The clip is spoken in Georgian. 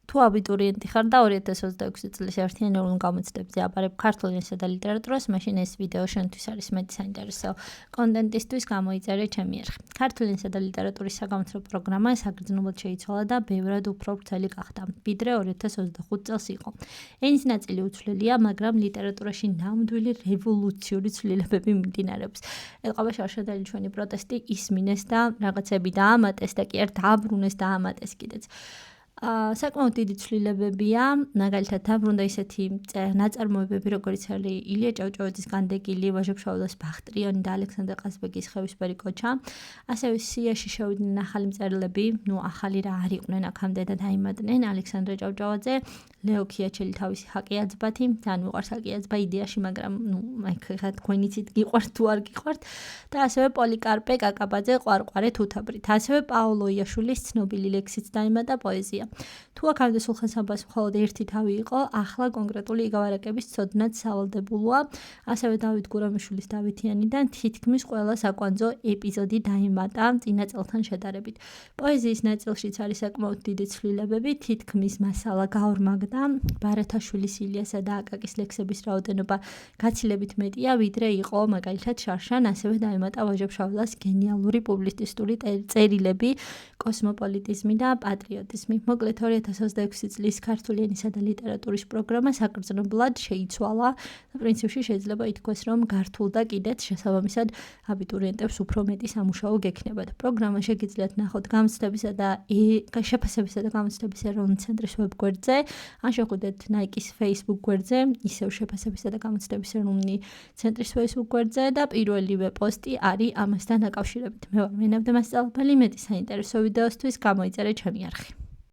თუ აბიტურიენტი ხარ და 2026 წლის ერთიანულ გამოცდებზე აბარებ ქართულ ენასა და ლიტერატურას, მაშინ ეს ვიდეო შენთვის არის მეტი საინტერესო კონტენტისთვის, გამოიწერე ჩემი არხი. ქართულ ენასა და ლიტერატურის საგამოცდო პროგრამა საგრძნობლად შეიცვალა და ბევრად უფრო ვრცელი გახდა, ვიდრე 2025 წელს იყო. ენის ნაწილი უცვლელია, მაგრამ ლიტერატურაში ნამდვილი რევოლუციური ცვლილებები მიმდინარეობს. ელყობა შარშანდელი ჩვენი პროტესტი ისმინეს და რაღაცები დაამატეს და კი არ დააბრუნეს და ამატეს კიდეც. საკმაოდ დიდი ცვლილებებია, მაგალითად დაბრუნდა ისეთი ნაწარმოებები, როგორც არის ილია ჭავჭავაძის განდეგილი, ვაჟა-ფშაველას ბახტრიონი და ალექსანდრე ყაზბეგის ხევისფერი კოჩა. ასევე სიაში შევიდნენ ახალი მწერლები, ახალი რა არ იყვნენ აქამდე და დაიმატნენ ალექსანდრე ჭავჭავაძე, ლეო ქიაჩელი თავისი ჰაკი-აზბათი, ძალიან მიყვარს ჰაკი-აზბა იდეაში, მაგრამ ხა თქვენიცით გიყვართ თუ არ გიყვართ და ასევე პოლიკარპე კაკაბაძე ყვარყვარე თუთაბრით. ასევე პაოლო იაშვილის ცნობილი ლექსიც დაიმატა პოეზია. თუ აქამდე სულხან-საბას მხოლოდ ერთი თავი იყო, ახლა კონკრეტული იგავარაკების ცოდნაც სავალდებულოა. ასევე დავით გურამიშვილის დავითიანიდან თითქმის ყველა საკვანძო ეპიზოდი დაიმატა წინა წელთან შედარებით. პოეზიის ნაწილშიც არის საკმაოდ დიდი ცვლილებები, თითქმის მასალა გაორმაგდა, ბარათაშვილის ილიასა და აკაკის ლექსების რაოდენობა გაცილებით მეტია, ვიდრე იყო მაგალითად შარშან, ასევე დაიმატა ვაჟა-ფშაველას გენიალური პუბლიცისტური წერილები, კოსმოპოლიტიზმი და პატრიოტიზმი. მოკლედ 2026 წლის ქართული ენისა და ლიტერატურის პროგრამა საგრძნობლად შეიცვალა და პრინციპში შეიძლება ითქვას, რომ გართულდა კიდეც შესაბამისად აბიტურიენტებს უფრო მეტი სამუშაო გექნებათ. პროგრამა შეგიძლიათ ნახოთ გამოცდებისა და შეფასებისა და გამოცდების ეროვნული ცენტრის ვებგვერდზე, ან შეხვიდეთ Nike-ის Facebook გვერდზე, ისევ შეფასებისა და გამოცდების ეროვნული ცენტრის Facebook გვერდზე და პირველივე პოსტი არის ამასთან დაკავშირებით. მე ვარ მენაბდა მასწავლებელი, მეტი საინტერესო ვიდეოსთვის გამოიწერე ჩემი არხი.